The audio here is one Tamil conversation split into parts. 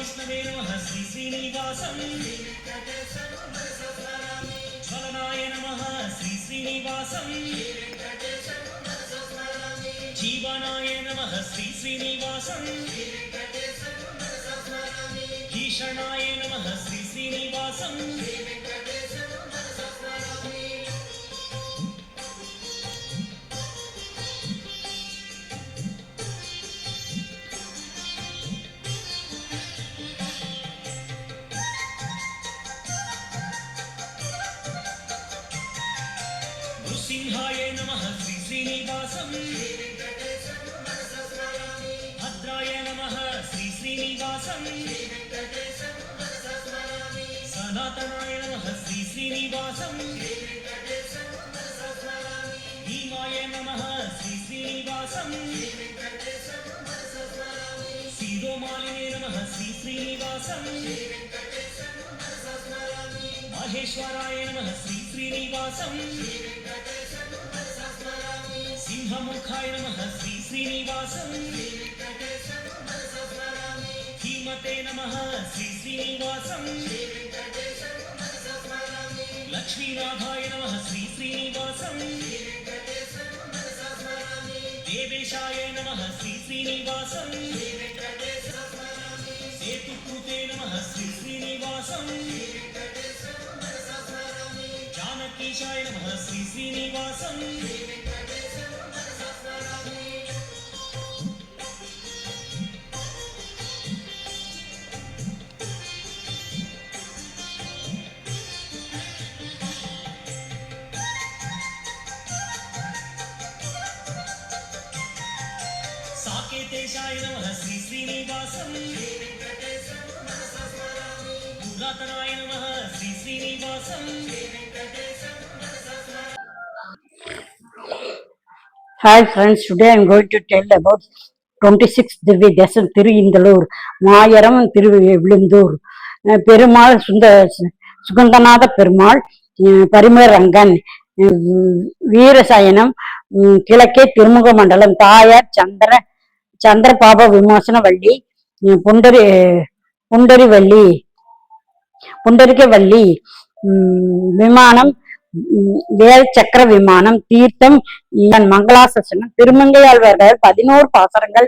विष्णवे नमः श्री श्रीनिवासं ज्वलनाय नमः श्री श्रीनिवासं जीवनाय नमः श्री श्रीनिवासं भीषणाय नमः श्री श्रीनिवासं नृसिंहाय नमः श्री श्रीनिवासं भद्राय नमः श्री श्रीनिवासं सनातनाय नमः श्री श्रीनिवासं भीमाय नमः श्री श्रीनिवासं शिरोमालिने नमः श्री श्रीनिवासं महेश्वराय नमः श्री श्रीनिवासं सिंहमुखाय नमः श्री श्रीनिवासं धीमते नमः श्री श्रीनिवासं लक्ष्मीनाथाय नमः श्री श्रीनिवासं देवेशाय नमः श्री श्रीनिवासं सेतुकृते नमः श्री श्रीनिवासं जानकीशाय नमः श्री श्रीनिवासं साकेतेशाय नमः श्री श्रीनिवासं पुरातनाय नमः Shri श्रीनिवासं Hi friends, today I am going to tell about 26th Divya Desam Thiru Indalur, Mayaram Thiru Vilindur, Perumal Sugandhanatha Perumal, Parimarangan, Veerasayanam, Kilake Tirumuga Mandalam, Tayar Chandra Papa Vimosana Valli, Pundarike Valli, Vimanam, வேல் சக்கர விமானம் தீர்த்தம் மங்களாசனம் திருமங்கையாழ்வார்கள் 11 பாசரங்கள்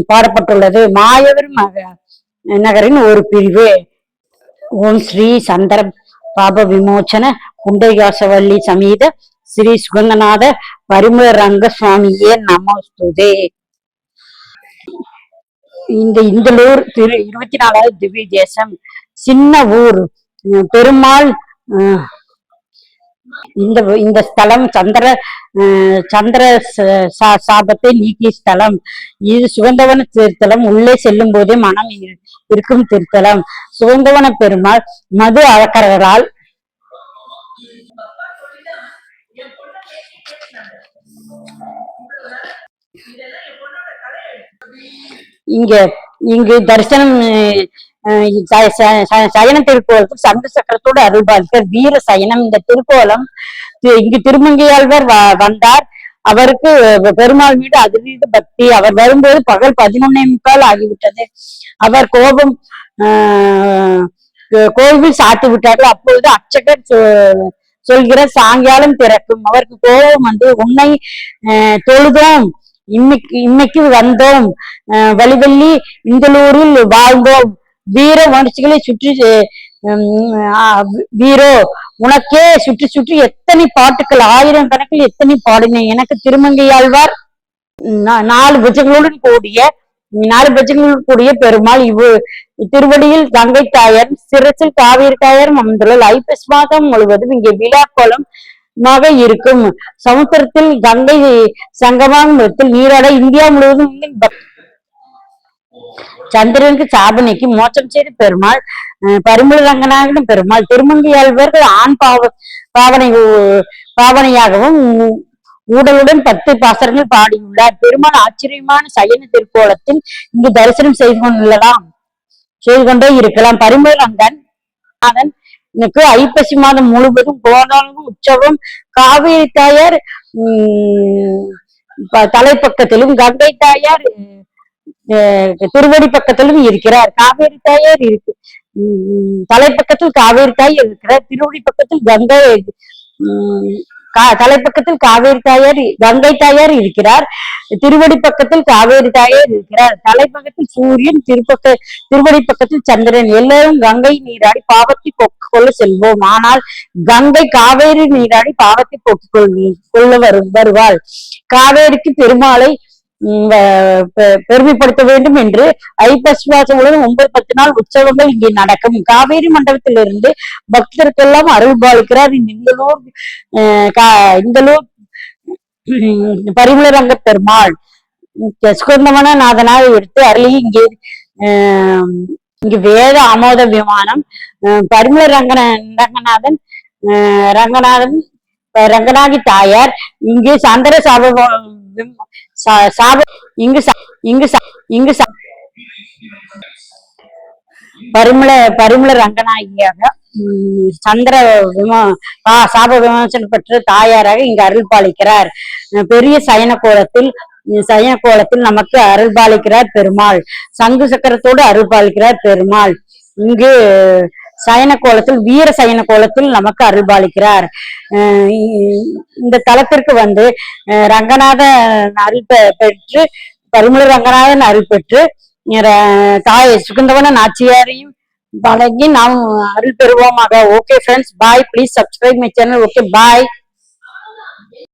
பாடப்பட்டுள்ளது. மாயவர் நகரின் ஒரு பிரிவு. ஓம் ஸ்ரீ சந்திர பாப விமோச்சன குண்டகாசவல்லி சமீத ஸ்ரீ சுகந்தநாத பரிமள ரங்க சுவாமியே நமஸ்துதே. இந்தலூர் 24வது திவ்ய தேசம். சின்ன ஊர். பெருமாள் இந்த ஸ்தலம் சந்திர சாபத்தை நீக்கிய ஸ்தலம். இது சுகந்தவன திருத்தலம். உள்ளே செல்லும் போதே மனம் இருக்கும் திருத்தலம். சுகந்தவன பெருமாள் மது அழக்கர்களால் இங்கு தரிசனம் சயன திருக்கோலத்தில் சங்கு சக்கரத்தோடு அருள்பாலிக்க வீர சயனம். இந்த திருக்கோலம் இங்கு திருமங்கையாழ்வார் வந்தார். அவருக்கு பெருமாள் மீது அதீத பக்தி. அவர் வரும்போது பகல் 11:45 ஆகிவிட்டது. அவர் கோவில் சாத்தி விட்டார்கள். அப்பொழுது அர்ச்சகர் சொல்கிற சாயங்காலம் திறக்கும். அவருக்கு கோபம் வந்து, உன்னை தொழுதோம், இன்னைக்கு வந்தோம், வழிவெள்ளி இந்தலூரில் வாழ்ந்தோம், வீர மனுஷர்களை சுற்றி வீரோ உனக்கே சுற்றி சுற்றி எத்தனை பாட்டுக்கள், 1000 கணக்கில் எத்தனை பாடினேன். எனக்கு திருமங்கையாழ்வார் 4 பஜங்களுடன் கூடிய பெருமாள் திருவடியில் கங்கை தாயார், சிரசில் காவிரி தாயார் அமர்ந்துள்ள ஐப்பசி மாதம் முழுவதும் இங்கே விழாக்கோலம் இருக்கும். சமுத்திரத்தில் கங்கை சங்கமாகத்தில் நீராட இந்தியா முழுவதும் சந்திரனுக்கு சாபனைக்கு மோட்சம் செய்த பெருமாள் பரிமள ரங்கநாதன் பெருமாள். திருமங்கையாழ்வார்கள் ஆண் பாவனையாகவும் ஊடலுடன் 10 பாசரங்கள் பாடியுள்ளார். பெருமாள் ஆச்சரியமான சயன திருக்கோலத்தில் இங்கு தரிசனம் செய்து கொண்டே இருக்கலாம். பரிமள ரங்கநாதன் ஐப்பசி மாதம் முழுவதும் கோதானம் உற்சவம். காவிரி தாயார் தலைப்பக்கத்திலும், கங்கை தாயார் திருவடி பக்கத்திலும் இருக்கிறார். காவேரி தாயார் இருக்கு. தலைப்பக்கத்தில் காவேரி தாயார் இருக்கிறார். திருவடி பக்கத்தில் கங்கை தலைப்பக்கத்தில் காவேரி தாயார் கங்கை தாயார் இருக்கிறார். திருவடி பக்கத்தில் காவேரி தாயார் இருக்கிறார். தலைப்பக்கத்தில் சூரியன், திருவடி பக்கத்தில் சந்திரன். எல்லாரும் கங்கை நீராடி பாவத்தை போக்கிக் கொள்ள செல்வோம். ஆனால் கங்கை காவேரி நீராடி பாவத்தை போக்கிக் கொள்ள வருவாள். காவேரிக்கு பெருமாளை பெருமைப்படுத்த வேண்டும் என்று ஐப்பசி மாதம் முழுவதும் 9-10 நாள் உற்சவங்கள் இங்கே நடக்கும். காவேரி மண்டபத்திலிருந்து பக்தருக்கெல்லாம் அருள் பாலிக்கிறார் இந்தலூர் பரிமளரங்க பெருமாள். சுகந்தமன நாதனாக எடுத்து அருளி இங்கு வேத ஆமோத விமானம் பரிமள ரங்கநாதன் ரங்கநாதி தாயார். இங்கு சந்திர இங்கு பரிமள ரங்கநாயகியாக சந்திர சாப விமோசனம் பெற்ற தாயாராக இங்கு அருள் பாலிக்கிறார். பெரிய சயன கோலத்தில் நமக்கு அருள் பாலிக்கிறார் பெருமாள். சங்கு சக்கரத்தோடு அருள் பாலிக்கிறார் பெருமாள். இங்கு சயன கோலத்தில் வீர சயன கோலத்தில் நமக்கு அருள் பாலிக்கிறார். இந்த தலத்திற்கு வந்து ரங்கநாதன் அருள் பெற்று பரிமள ரங்கநாதன் அருள் பெற்று தாய் சுகந்தவன நாச்சியாரையும் வணங்கி நாம் அருள் பெறுவோமாக. Okay friends, bye. Please subscribe my channel. Okay, bye.